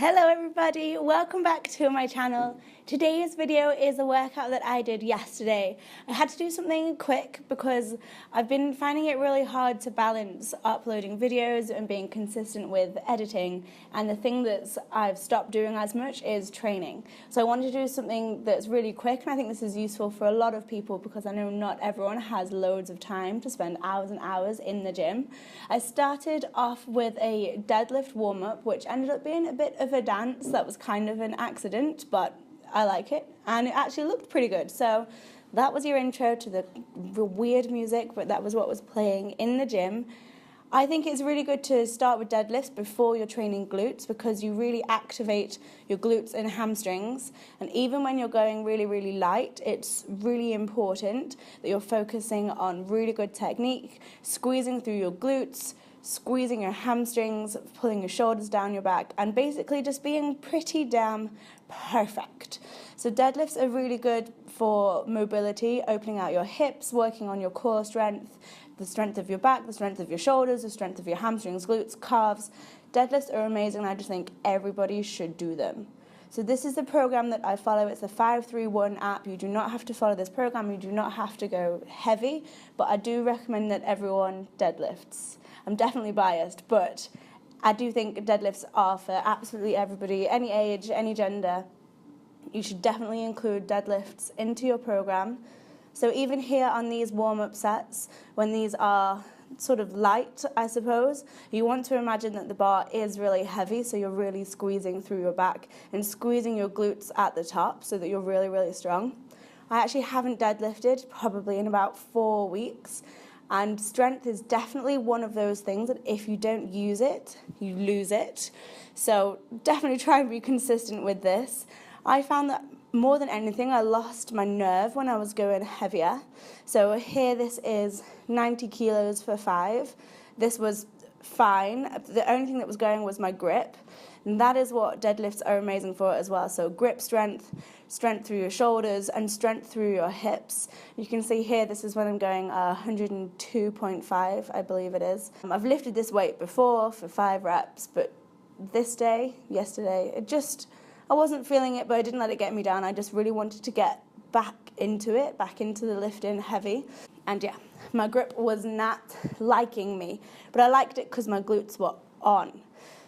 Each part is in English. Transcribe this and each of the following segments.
Hello everybody, welcome back to my channel. Today's video is a workout that I did yesterday. I had to do something quick because I've been finding it really hard to balance uploading videos and being consistent with editing, and the thing that I've stopped doing as much is training. So I wanted to do something that's really quick, and I think this is useful for a lot of people because I know not everyone has loads of time to spend hours and hours in the gym. I started off with a deadlift warm-up, which ended up being a bit of a dance. That was kind of an accident, but I like it, and it actually looked pretty good. So that was your intro to the weird music, but that was what was playing in the gym. I think it's really good to start with deadlifts before you're training glutes because you really activate your glutes and hamstrings. And even when you're going really, really light, it's really important that you're focusing on really good technique, squeezing through your glutes, squeezing your hamstrings, pulling your shoulders down your back, and basically just being pretty damn perfect. So deadlifts are really good for mobility, opening out your hips, working on your core strength, the strength of your back, the strength of your shoulders, the strength of your hamstrings, glutes, calves. Deadlifts are amazing, and I just think everybody should do them. So this is the program that I follow. It's the 5-3-1 app. You do not have to follow this program. You do not have to go heavy, but I do recommend that everyone deadlifts. I'm definitely biased, but I do think deadlifts are for absolutely everybody, any age, any gender. You should definitely include deadlifts into your program. So even here on these warm-up sets, when these are sort of light, I suppose, you want to imagine that the bar is really heavy, so you're really squeezing through your back and squeezing your glutes at the top so that you're really, really strong. I actually haven't deadlifted probably in about 4 weeks. And strength is definitely one of those things that if you don't use it, you lose it. So definitely try and be consistent with this. I found that more than anything, I lost my nerve when I was going heavier. So here this is 90 kilos for 5. This was fine. The only thing that was going was my grip. And that is what deadlifts are amazing for as well. So grip strength, strength through your shoulders, and strength through your hips. You can see here, this is when I'm going 102.5, I believe it is. I've lifted this weight before for 5 reps, but yesterday, I wasn't feeling it, but I didn't let it get me down. I just really wanted to get back into the lifting heavy. And yeah, my grip was not liking me, but I liked it because my glutes were on.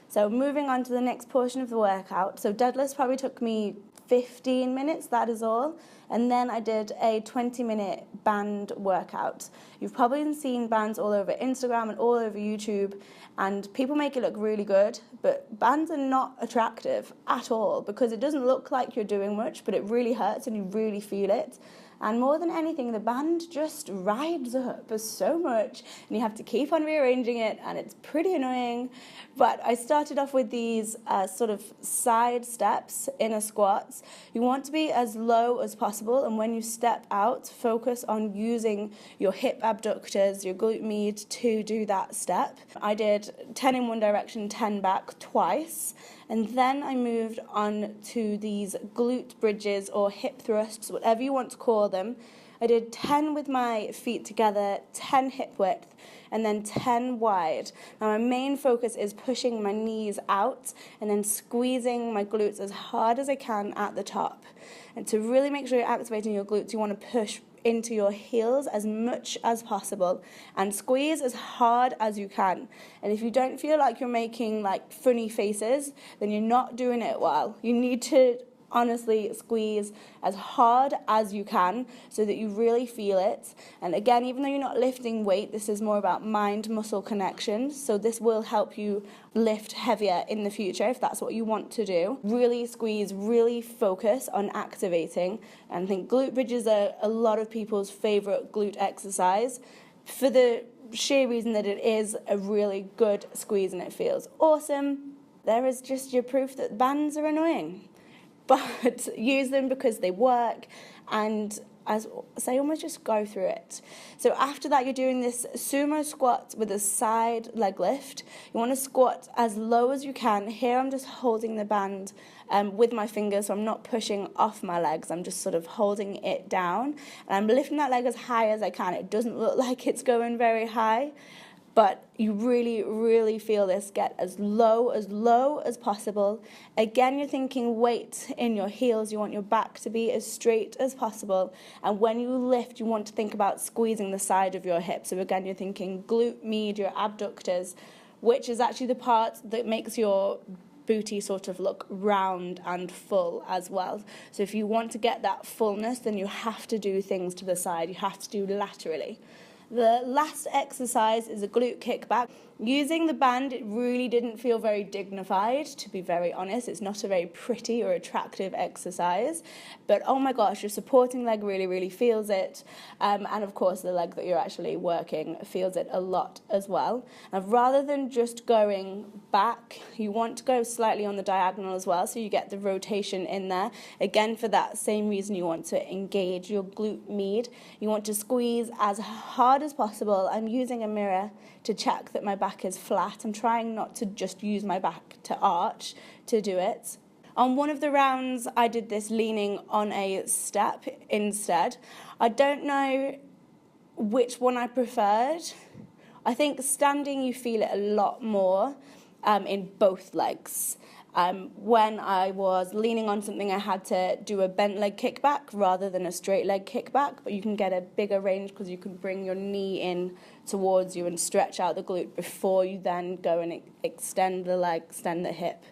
So moving on to the next portion of the workout. So deadlifts probably took me 15 minutes, that is all. And then I did a 20-minute band workout. You've probably seen bands all over Instagram and all over YouTube, and people make it look really good, but bands are not attractive at all because it doesn't look like you're doing much, but it really hurts and you really feel it. And more than anything, the band just rides up so much, and you have to keep on rearranging it, and it's pretty annoying. But I started off with these sort of side steps, inner squats. You want to be as low as possible, and when you step out, focus on using your hip abductors, your glute med to do that step. I did 10 in one direction, 10 back twice. And then I moved on to these glute bridges or hip thrusts, whatever you want to call them. I did 10 with my feet together, 10 hip width, and then 10 wide. Now my main focus is pushing my knees out and then squeezing my glutes as hard as I can at the top. And to really make sure you're activating your glutes, you want to push into your heels as much as possible and squeeze as hard as you can. And if you don't feel like you're making like funny faces, then you're not doing it well. You need to honestly squeeze as hard as you can so that you really feel it. And again, even though you're not lifting weight, this is more about mind-muscle connection. So this will help you lift heavier in the future if that's what you want to do. Really squeeze, really focus on activating. And I think glute bridges are a lot of people's favorite glute exercise for the sheer reason that it is a really good squeeze and it feels awesome. There is just your proof that bands are annoying. But use them because they work, and as I say, almost just go through it. So after that, you're doing this sumo squat with a side leg lift. You want to squat as low as you can. Here I'm just holding the band with my fingers, so I'm not pushing off my legs. I'm just sort of holding it down, and I'm lifting that leg as high as I can. It doesn't look like it's going very high. but you really, really feel this get as low as possible. Again, you're thinking weight in your heels. You want your back to be as straight as possible. And when you lift, you want to think about squeezing the side of your hip. So again, you're thinking glute med, your abductors, which is actually the part that makes your booty sort of look round and full as well. So if you want to get that fullness, then you have to do things to the side. You have to do laterally. The last exercise is a glute kickback. Using the band, it really didn't feel very dignified, to be very honest. It's not a very pretty or attractive exercise, but oh my gosh, your supporting leg really, really feels it. And of course, the leg that you're actually working feels it a lot as well. And rather than just going back, you want to go slightly on the diagonal as well, so you get the rotation in there. Again, for that same reason, you want to engage your glute med. You want to squeeze as hard as possible. I'm using a mirror to check that my back is flat. I'm trying not to just use my back to arch to do it. On one of the rounds, I did this leaning on a step instead. I don't know which one I preferred. I think standing, you feel it a lot more in both legs. When I was leaning on something, I had to do a bent leg kickback rather than a straight leg kickback, but you can get a bigger range because you can bring your knee in towards you and stretch out the glute before you then go and extend the leg, extend the hip.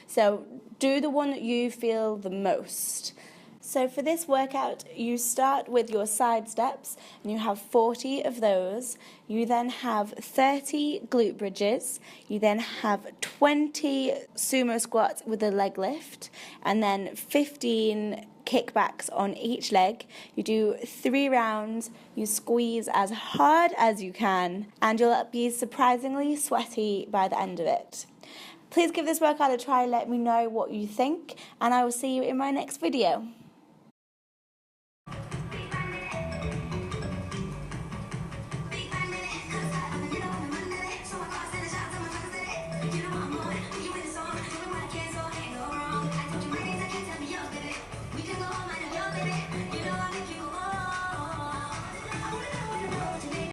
So do the one that you feel the most. So for this workout, you start with your side steps, and you have 40 of those. You then have 30 glute bridges. You then have 20 sumo squats with a leg lift, and then 15 kickbacks on each leg. You do 3 rounds. You squeeze as hard as you can, and you'll be surprisingly sweaty by the end of it. Please give this workout a try. Let me know what you think, and I will see you in my next video.